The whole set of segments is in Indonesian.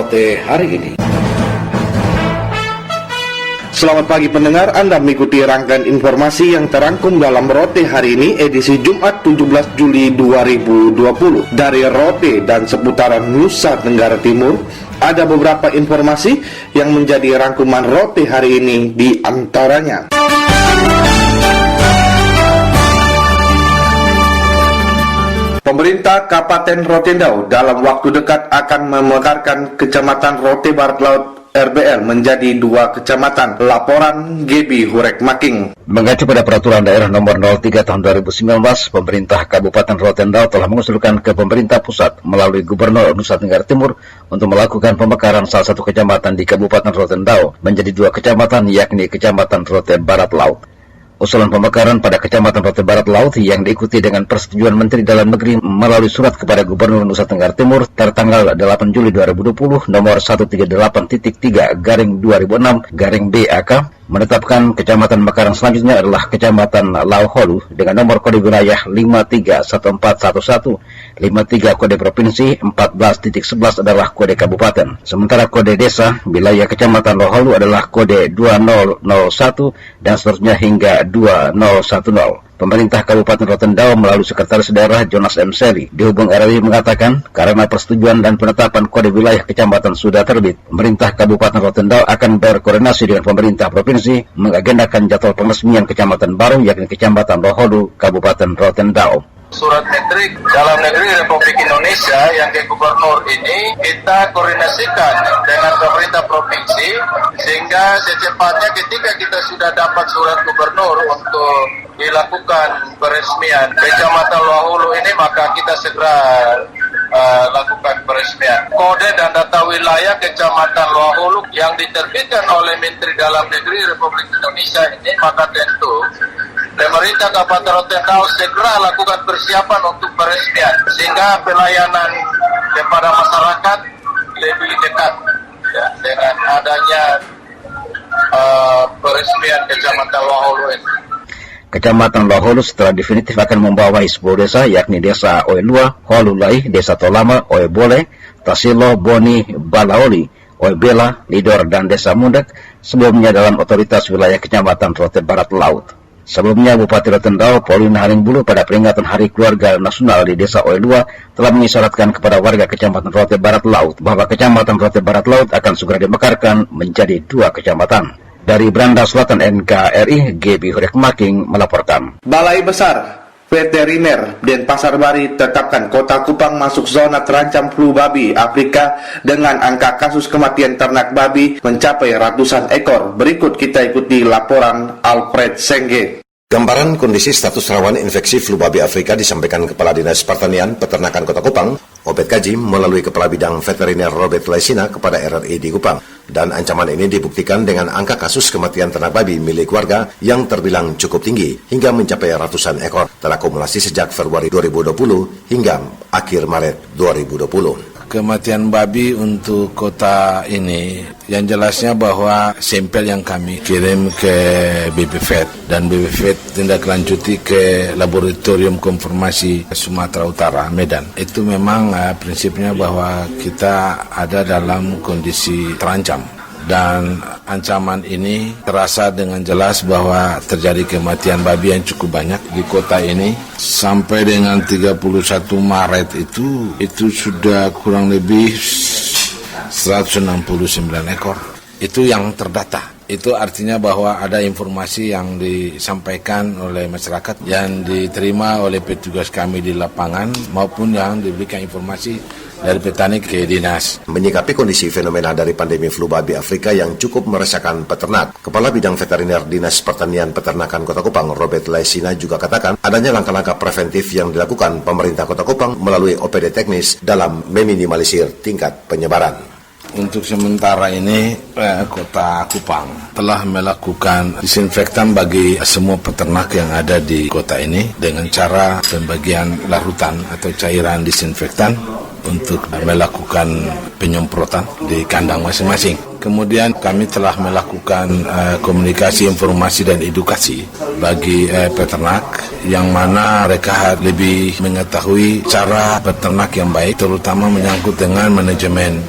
Rote hari ini. Selamat pagi pendengar, Anda mengikuti rangkaian informasi yang terangkum dalam Rote hari ini edisi Jumat 17 Juli 2020. Dari Rote dan seputaran Nusa Tenggara Timur, ada beberapa informasi yang menjadi rangkuman Rote hari ini di antaranya. Pemerintah Kabupaten Rotendau dalam waktu dekat akan memekarkan Kecamatan Rote Barat Laut RBL menjadi 2 kecamatan. Laporan GB Hurek Making. Mengacu pada Peraturan Daerah Nomor 03 Tahun 2019, Pemerintah Kabupaten Rotendau telah mengusulkan ke pemerintah pusat melalui Gubernur Nusa Tenggara Timur untuk melakukan pemekaran salah satu kecamatan di Kabupaten Rotendau menjadi 2 kecamatan, yakni Kecamatan Rote Barat Laut. Usulan pemekaran pada Kecamatan Rote Barat Laut yang diikuti dengan persetujuan Menteri Dalam Negeri melalui surat kepada Gubernur Nusa Tenggara Timur tertanggal 8 Juli 2020 nomor 138.3/2006/BAK menetapkan Kecamatan Mekaran selanjutnya adalah Kecamatan Lauholu dengan nomor kode wilayah 531411, 53 kode provinsi, 14.11 adalah kode kabupaten. Sementara kode desa wilayah Kecamatan Lauholu adalah kode 2001 dan seterusnya hingga 2010. Pemerintah Kabupaten Rotendau melalui Sekretaris Daerah Jonas M. Seli di Hubung RI mengatakan karena persetujuan dan penetapan kode wilayah kecamatan sudah terbit, pemerintah Kabupaten Rotendau akan berkoordinasi dengan pemerintah provinsi mengagendakan jadwal peresmian kecamatan baru yakni Kecamatan Lauholu, Kabupaten Rotendau. Surat Menteri Dalam Negeri Republik Indonesia yang ke Gubernur ini kita koordinasikan dengan pemerintah provinsi sehingga secepatnya ketika kita sudah dapat surat Gubernur untuk dilakukan peresmian Kecamatan Lauholu ini, maka kita segera lakukan peresmian. Kode dan data wilayah Kecamatan Lauholu yang diterbitkan oleh Menteri Dalam Negeri Republik Indonesia ini, maka tentu pemerintah Kabupaten Rotendau segera lakukan persiapan untuk peresmian sehingga pelayanan kepada masyarakat lebih dekat ya, dengan adanya peresmian Kecamatan Lauholu ini. Kecamatan Lauholu setelah definitif akan membawahi 10 desa yakni Desa Oelua, Holulai, Desa Tolama, Oebole, Tasilo, Boni, Balaoli, Oebela, Lidor, dan Desa Mundek sebelumnya dalam otoritas wilayah Kecamatan Rote Barat Laut. Sebelumnya, Bupati Rotendau, Paulina Haringbulu pada peringatan Hari Keluarga Nasional di Desa Oelua telah mengisyaratkan kepada warga Kecamatan Rote Barat Laut bahwa Kecamatan Rote Barat Laut akan segera dimekarkan menjadi 2 kecamatan. Dari Belanda Selatan NKRI, GB Hurek Making melaporkan. Balai Besar Veteriner Denpasar Bari tetapkan Kota Kupang masuk zona terancam flu babi Afrika dengan angka kasus kematian ternak babi mencapai ratusan ekor. Berikut kita ikuti laporan Alfred Sengge. Gambaran kondisi status rawan infeksi flu babi Afrika disampaikan Kepala Dinas Pertanian Peternakan Kota Kupang, Obed Kaji, melalui Kepala Bidang Veteriner Robert Laisina kepada RRI di Kupang. Dan ancaman ini dibuktikan dengan angka kasus kematian ternak babi milik warga yang terbilang cukup tinggi hingga mencapai ratusan ekor, terakumulasi sejak Februari 2020 hingga akhir Maret 2020. Kematian babi untuk kota ini yang jelasnya bahwa sampel yang kami kirim ke BPVET dan BPVET tindak lanjuti ke Laboratorium Konfirmasi Sumatera Utara, Medan. Itu memang prinsipnya bahwa kita ada dalam kondisi terancam. Dan ancaman ini terasa dengan jelas bahwa terjadi kematian babi yang cukup banyak di kota ini. Sampai dengan 31 Maret itu sudah kurang lebih 169 ekor. Itu yang terdata. Itu artinya bahwa ada informasi yang disampaikan oleh masyarakat yang diterima oleh petugas kami di lapangan maupun yang diberikan informasi dari petani ke dinas. Menyikapi kondisi fenomena dari pandemi flu babi Afrika yang cukup meresahkan peternak, Kepala Bidang Veteriner Dinas Pertanian Peternakan Kota Kupang, Robert Laisina, juga katakan adanya langkah-langkah preventif yang dilakukan pemerintah Kota Kupang melalui OPD teknis dalam meminimalisir tingkat penyebaran. Untuk sementara ini, Kota Kupang telah melakukan disinfektan bagi semua peternak yang ada di kota ini dengan cara pembagian larutan atau cairan disinfektan untuk melakukan penyemprotan di kandang masing-masing. Kemudian kami telah melakukan komunikasi, informasi, dan edukasi bagi peternak yang mana mereka lebih mengetahui cara peternak yang baik, terutama menyangkut dengan manajemen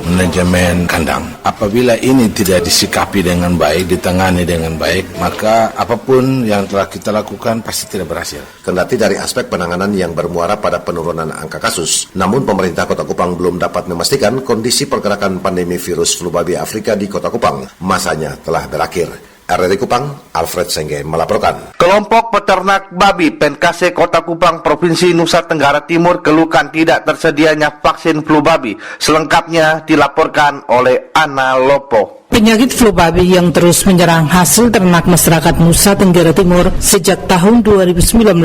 manajemen kandang. Apabila ini tidak disikapi dengan baik, ditangani dengan baik, maka apapun yang telah kita lakukan pasti tidak berhasil. Kendati dari aspek penanganan yang bermuara pada penurunan angka kasus, namun pemerintah Kota Kupang belum dapat memastikan kondisi pergerakan pandemi virus flu babi Afrika di Kota Kupang masanya telah berakhir. RRI Kupang, Alfred Sengge melaporkan. Kelompok peternak babi Penkase Kota Kupang, Provinsi Nusa Tenggara Timur keluhkan tidak tersedianya vaksin flu babi. Selengkapnya dilaporkan oleh Ana Lopo. Penyakit flu babi yang terus menyerang hasil ternak masyarakat Nusa Tenggara Timur sejak tahun 2019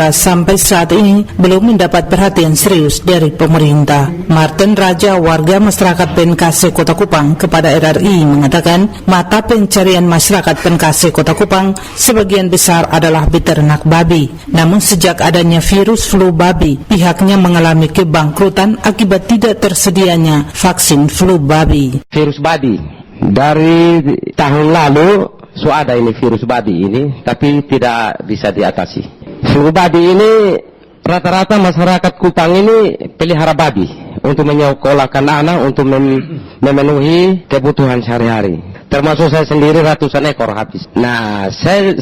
sampai saat ini belum mendapat perhatian serius dari pemerintah. Martin Raja, warga masyarakat Penkase Kota Kupang, kepada RRI mengatakan mata pencarian masyarakat Penkase Kota Kupang sebagian besar adalah beternak babi. Namun sejak adanya virus flu babi, pihaknya mengalami kebangkrutan akibat tidak tersedianya vaksin flu babi. Virus babi. Dari tahun lalu sudah ada ini virus babi ini, tapi tidak bisa diatasi. Flu babi ini rata-rata masyarakat Kupang ini pelihara babi untuk menyekolahkan anak, untuk memenuhi kebutuhan sehari-hari. Termasuk saya sendiri ratusan ekor habis. Nah,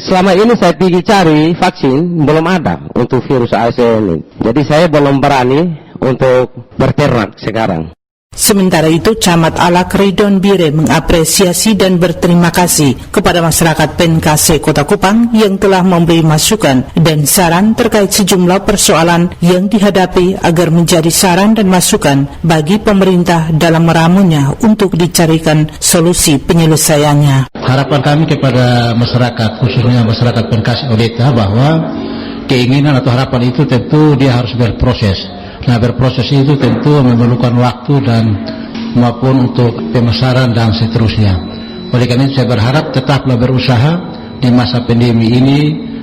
selama ini saya pergi cari vaksin, belum ada untuk virus ASN ini. Jadi saya belum berani untuk berternak sekarang. Sementara itu, Camat Alak Ridon Bire mengapresiasi dan berterima kasih kepada masyarakat Penkase Kota Kupang yang telah memberi masukan dan saran terkait sejumlah persoalan yang dihadapi agar menjadi saran dan masukan bagi pemerintah dalam meramunya untuk dicarikan solusi penyelesaiannya. Harapan kami kepada masyarakat, khususnya masyarakat Penkase Odeta, bahwa keinginan atau harapan itu tentu dia harus berproses. Nah, berproses itu tentu memerlukan waktu dan maupun untuk pemasaran dan seterusnya. Oleh karena itu saya berharap tetaplah berusaha di masa pandemi ini,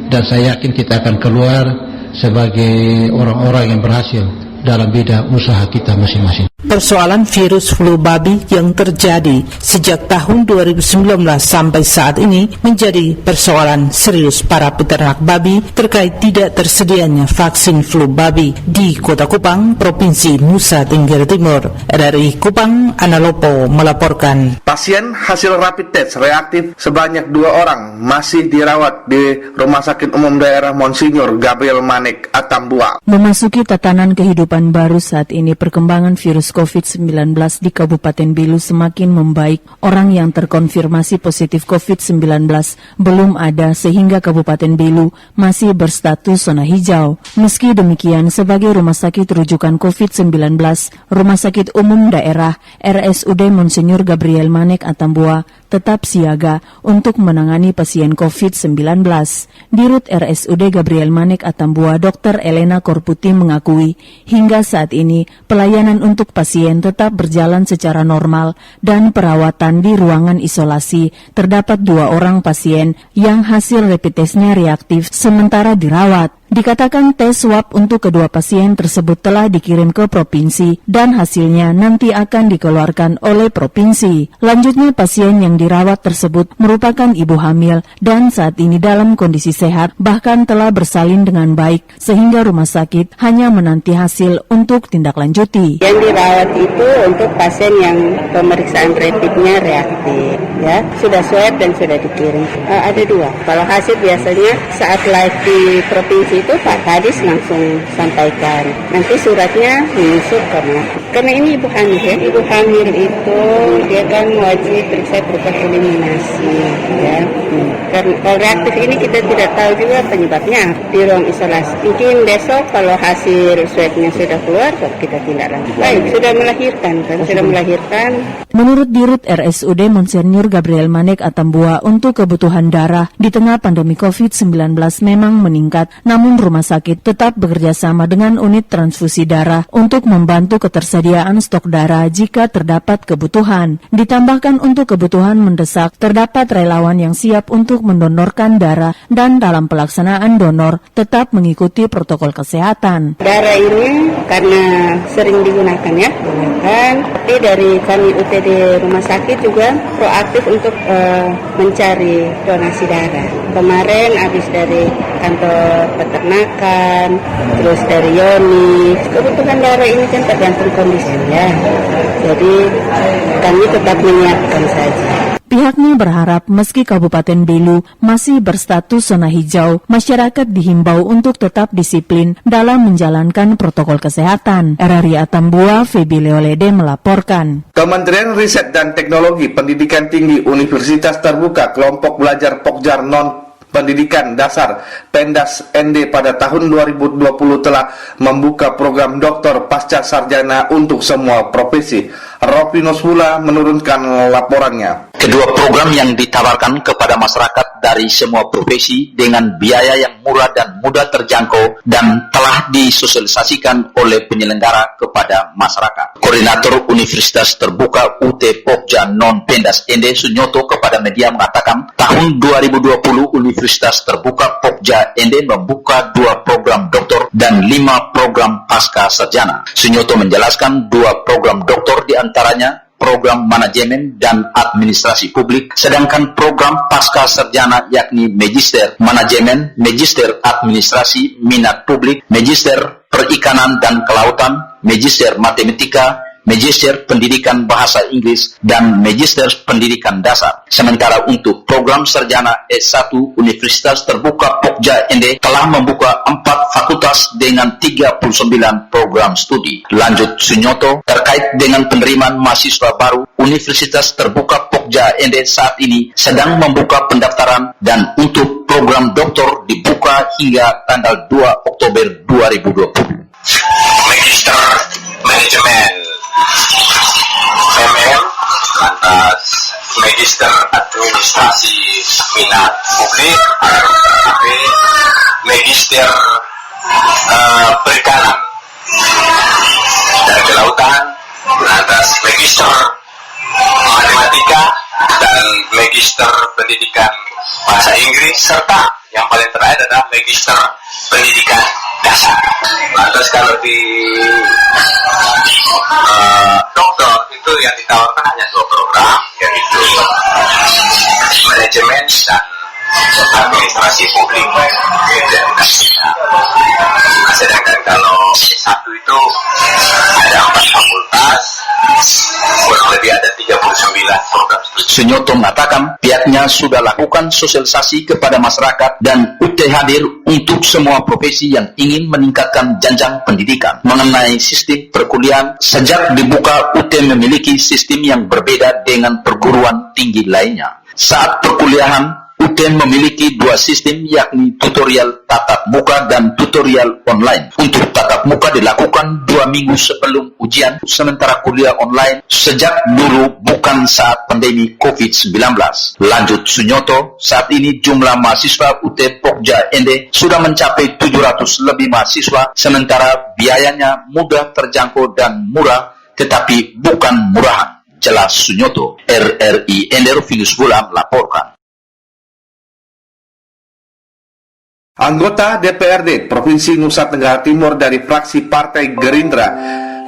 dan saya yakin kita akan keluar sebagai orang-orang yang berhasil dalam bidang usaha kita masing-masing. Persoalan virus flu babi yang terjadi sejak tahun 2019 sampai saat ini menjadi persoalan serius para peternak babi terkait tidak tersedianya vaksin flu babi di Kota Kupang, Provinsi Nusa Tenggara Timur. RRI Kupang, Ana Lopo melaporkan. Pasien hasil rapid test reaktif sebanyak 2 orang masih dirawat di Rumah Sakit Umum Daerah Monsinyur Gabriel Manek, Atambua. Memasuki tatanan kehidupan baru saat ini, perkembangan virus COVID-19 di Kabupaten Belu semakin membaik. Orang yang terkonfirmasi positif COVID-19 belum ada, sehingga Kabupaten Belu masih berstatus zona hijau. Meski demikian, sebagai rumah sakit rujukan COVID-19, Rumah Sakit Umum Daerah RSUD Monsinyur Gabriel Manek Atambua tetap siaga untuk menangani pasien COVID-19. Dirut RSUD Gabriel Manek Atambua, Dr. Elena Korputi mengakui hingga saat ini pelayanan untuk pasien tetap berjalan secara normal dan perawatan di ruangan isolasi. Terdapat 2 orang pasien yang hasil rapid testnya reaktif sementara dirawat. Dikatakan tes swab untuk kedua pasien tersebut telah dikirim ke provinsi dan hasilnya nanti akan dikeluarkan oleh provinsi. Lanjutnya, pasien yang dirawat tersebut merupakan ibu hamil dan saat ini dalam kondisi sehat, bahkan telah bersalin dengan baik, sehingga rumah sakit hanya menanti hasil untuk tindak lanjuti. Yang dirawat itu untuk pasien yang pemeriksaan rapidnya reaktif, ya sudah swab dan sudah dikirim. Ada 2. Kalau hasil biasanya saat live di provinsi itu Pak Kadis langsung sampaikan. Nanti suratnya menyusul karena ini ibu hamil ya. Ibu hamil itu dia kan wajib periksa berupa eliminasi ya. Karena kalau reaktif ini kita tidak tahu juga penyebabnya di ruang isolasi. Mungkin besok kalau hasil swabnya sudah keluar kita tindak lanjut. Baik, sudah melahirkan kan? Sudah melahirkan. Menurut Dirut RSUD Monsinyur Gabriel Manek Atambua, untuk kebutuhan darah di tengah pandemi COVID-19 memang meningkat, namun rumah sakit tetap bekerja sama dengan unit transfusi darah untuk membantu ketersediaan stok darah jika terdapat kebutuhan. Ditambahkan untuk kebutuhan mendesak, terdapat relawan yang siap untuk mendonorkan darah dan dalam pelaksanaan donor tetap mengikuti protokol kesehatan. Darah ini karena sering digunakan ya, tapi dari kami UTD rumah sakit juga proaktif untuk mencari donasi darah. Kemarin habis dari kantor peternakan, terus dari Yonis. Kebutuhan darah ini kan tergantung kondisinya. Jadi kami tetap menyiapkan saja. Pihaknya berharap meski Kabupaten Belu masih berstatus zona hijau, masyarakat dihimbau untuk tetap disiplin dalam menjalankan protokol kesehatan. RRI Atambua, Feby Leolede melaporkan. Kementerian Riset dan Teknologi Pendidikan Tinggi Universitas Terbuka Kelompok Belajar Pokjar Non Pendidikan Dasar Pendas ND pada tahun 2020 telah membuka program doktor pasca sarjana untuk semua profesi. Rovinus Hula menurunkan laporannya. Kedua program yang ditawarkan kepada masyarakat dari semua profesi dengan biaya yang murah dan mudah terjangkau dan telah disosialisasikan oleh penyelenggara kepada masyarakat. Koordinator Universitas Terbuka UT Pokja Non Pendas ND Sunyoto kepada media mengatakan, tahun 2020 Universitas Terbuka Pokja ND membuka 2 program doktor dan 5 program pasca sarjana. Sunyoto menjelaskan 2 program doktor diantaranya program manajemen dan administrasi publik, sedangkan program pasca sarjana yakni magister manajemen, magister administrasi minat publik, magister perikanan dan kelautan, magister matematika, magister pendidikan bahasa Inggris, dan magister pendidikan dasar. Sementara untuk program sarjana S1 Universitas Terbuka Pokja ND telah membuka 4 fakultas dengan 39 program studi. Lanjut Sunyoto, terkait dengan penerimaan mahasiswa baru, Universitas Terbuka Pokja ND saat ini sedang membuka pendaftaran dan untuk program doktor dibuka hingga tanggal 2 Oktober 2020. Magister Manajemen MM, lantas Magister Administrasi Minat Publik, Magister Perikanan dan Kelautan, lantas Magister Matematika dan Magister Pendidikan Bahasa Inggris, serta yang paling terakhir adalah Magister Pendidikan Dasar. Lantas kalau di dokter itu yang ditawarkan hanya 2 program, yaitu manajemen dan administrasi publik. Nah, sedangkan kalau S1 itu ada 4 fakultas, kurang lebih ada 39 program studi. Sunyoto mengatakan pihaknya sudah lakukan sosialisasi kepada masyarakat dan UT hadir untuk semua profesi yang ingin meningkatkan jenjang pendidikan. Mengenai sistem perkuliahan, sejak dibuka UT memiliki sistem yang berbeda dengan perguruan tinggi lainnya. Saat perkuliahan, UT memiliki 2 sistem yakni tutorial tatap muka dan tutorial online. Untuk tatap muka dilakukan 2 minggu sebelum ujian, sementara kuliah online sejak dulu bukan saat pandemi COVID-19. Lanjut Sunyoto, saat ini jumlah mahasiswa UT Pokja ND sudah mencapai 700 lebih mahasiswa, sementara biayanya mudah terjangkau dan murah, tetapi bukan murahan. Jelas Sunyoto. RRI ND Rovinus Hula melaporkan. Anggota DPRD Provinsi Nusa Tenggara Timur dari fraksi Partai Gerindra,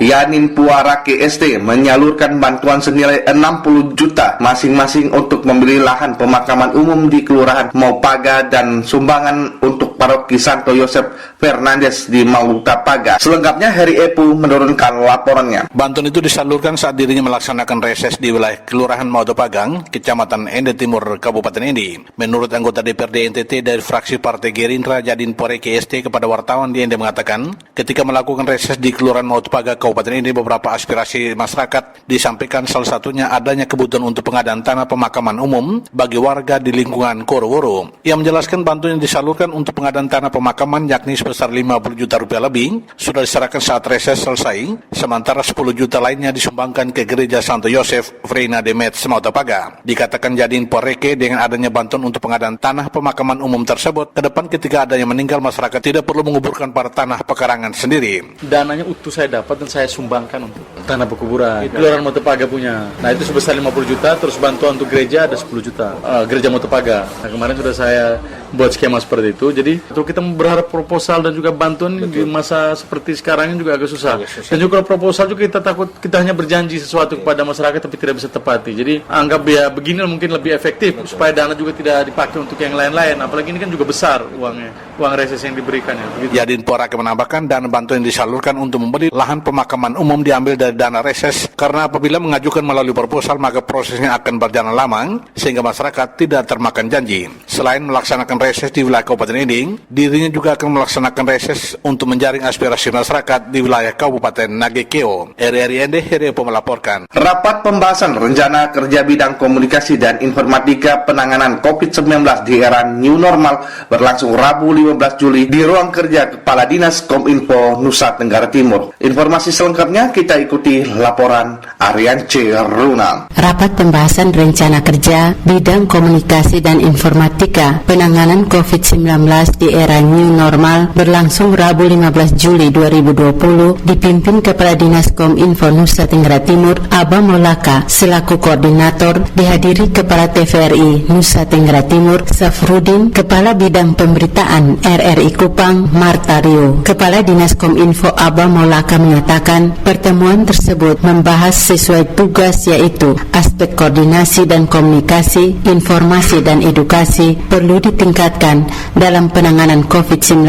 Yanin Puarake ST, menyalurkan bantuan senilai 60 juta masing-masing untuk membeli lahan pemakaman umum di Kelurahan Maupaga dan sumbangan untuk Paroki Santo Yosef Fernandes di Mautapaga. Selengkapnya Heri Epu menurunkan laporannya. Bantuan itu disalurkan saat dirinya melaksanakan reses di wilayah Kelurahan Mautapagang, Kecamatan Ende Timur, Kabupaten Ende. Menurut anggota DPRD NTT dari fraksi Partai Gerindra, Jadin Poreke ST, kepada wartawan di Ende mengatakan, ketika melakukan reses di Kelurahan Mautapaga, Kabupaten Ende, beberapa aspirasi masyarakat disampaikan, salah satunya adanya kebutuhan untuk pengadaan tanah pemakaman umum bagi warga di lingkungan Koroworo. Ia menjelaskan bantuan yang disalurkan untuk pengadaan tanah pemakaman yakni sebesar 50 juta rupiah lebih sudah diserahkan saat reses selesai, sementara 10 juta lainnya disumbangkan ke Gereja Santo Yosef Freina de Metz Mautapaga. Dikatakan Jadin Poreke, dengan adanya bantuan untuk pengadaan tanah pemakaman umum tersebut, ke depan ketika ada yang meninggal, masyarakat tidak perlu menguburkan pada tanah pekarangan sendiri. Dananya utuh saya dapat dan saya sumbangkan untuk tanah pekuburan. Kelurahan Mautapaga punya. Nah, itu sebesar 50 juta, terus bantuan untuk gereja ada 10 juta. Gereja Mautapaga. Nah, kemarin sudah saya buat skema seperti itu. Jadi kalau kita berharap proposal dan juga bantuan di masa seperti sekarang ini juga agak susah. Dan juga kalau proposal juga kita takut kita hanya berjanji sesuatu kepada masyarakat tapi tidak bisa tepati. Jadi anggap ya begini mungkin lebih efektif supaya dana juga tidak dipakai untuk yang lain-lain. Apalagi ini kan juga besar uangnya, uang reses yang diberikan ya. Begitu. Yadin Porake menambahkan dana bantuan yang disalurkan untuk membeli lahan pemakaman umum diambil dari dana reses karena apabila mengajukan melalui proposal maka prosesnya akan berjalan lama sehingga masyarakat tidak termakan janji. Selain melaksanakan reses di wilayah Kabupaten Inding, dirinya juga akan melaksanakan reses untuk menjaring aspirasi masyarakat di wilayah Kabupaten Nagekeo. RRI ND Herepo melaporkan. Rapat pembahasan rencana kerja bidang komunikasi dan informatika penanganan COVID-19 di era new normal berlangsung Rabu 15 Juli di ruang kerja Kepala Dinas Kominfo Nusa Tenggara Timur. Informasi selengkapnya kita ikuti laporan Aryan C. Runa. Rapat pembahasan rencana kerja bidang komunikasi dan informatika penanganan COVID-19 di era new normal berlangsung Rabu 15 Juli 2020 dipimpin Kepala Dinas Kominfo Nusa Tenggara Timur Aba Molaka selaku koordinator, dihadiri Kepala TVRI Nusa Tenggara Timur Safrudin, Kepala Bidang Pemberitaan RRI Kupang Martario. Kepala Dinas Kominfo Aba Molaka mengatakan pertemuan tersebut membahas sesuai tugas yaitu aspek koordinasi dan komunikasi, informasi dan edukasi perlu ditingkatkan dalam penanganan COVID-19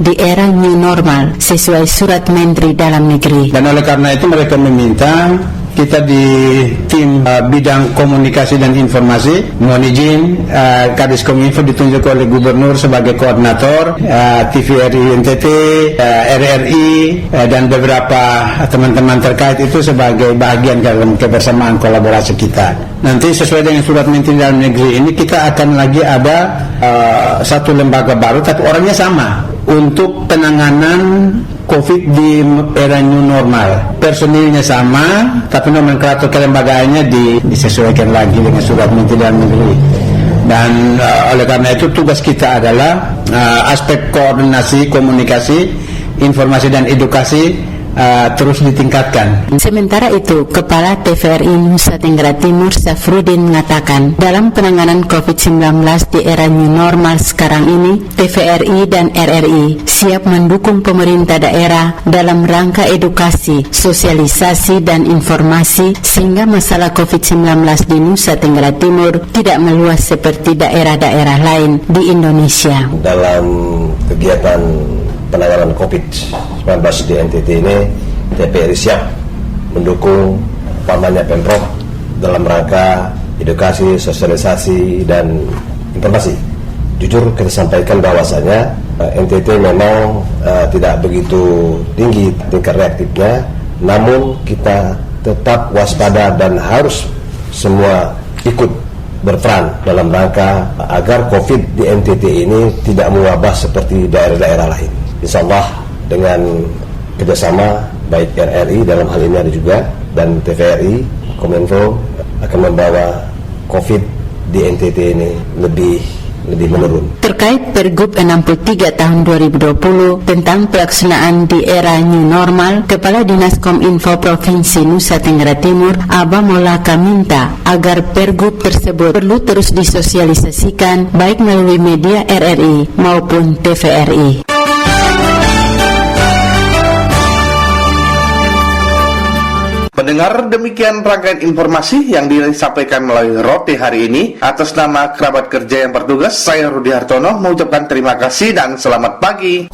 di era new normal sesuai surat Menteri Dalam Negeri. Dan oleh karena itu mereka meminta kita di tim bidang komunikasi dan informasi mohon izin Kadis Kominfo ditunjuk oleh Gubernur sebagai koordinator, TVRI NTT, RRI dan beberapa teman-teman terkait itu sebagai bagian dalam kebersamaan kolaborasi kita. Nanti sesuai dengan surat Menteri Dalam Negeri ini kita akan lagi ada satu lembaga baru tapi orangnya sama untuk penanganan COVID di era new normal. Personilnya sama, tapi nomenklatur kelembagaannya disesuaikan lagi dengan surat Menteri Dalam Negeri. Dan oleh karena itu tugas kita adalah aspek koordinasi, komunikasi, informasi dan edukasi terus ditingkatkan. Sementara itu, Kepala TVRI Nusa Tenggara Timur Safrudin mengatakan dalam penanganan COVID-19 di era new normal sekarang ini, TVRI dan RRI siap mendukung pemerintah daerah dalam rangka edukasi, sosialisasi dan informasi sehingga masalah COVID-19 di Nusa Tenggara Timur tidak meluas seperti daerah-daerah lain di Indonesia. Dalam kegiatan penanganan COVID-19 di NTT ini, TVRI siap mendukung pamannya Pemprov dalam rangka edukasi, sosialisasi, dan informasi. Jujur kita sampaikan bahwasanya NTT memang tidak begitu tinggi tingkat reaktifnya, namun kita tetap waspada dan harus semua ikut berperan dalam rangka agar COVID di NTT ini tidak mewabah seperti daerah-daerah lain. Insya Allah dengan kerjasama baik RRI dalam hal ini ada juga dan TVRI Kominfo akan membawa COVID di NTT ini lebih menurun. Terkait Pergub 63 tahun 2020 tentang pelaksanaan di era new normal, Kepala Dinas Kominfo Provinsi Nusa Tenggara Timur Aba Molaka minta agar Pergub tersebut perlu terus disosialisasikan baik melalui media RRI maupun TVRI. Pendengar, demikian rangkaian informasi yang disampaikan melalui Rote hari ini. Atas nama kerabat kerja yang bertugas, saya Rudi Hartono mengucapkan terima kasih dan selamat pagi.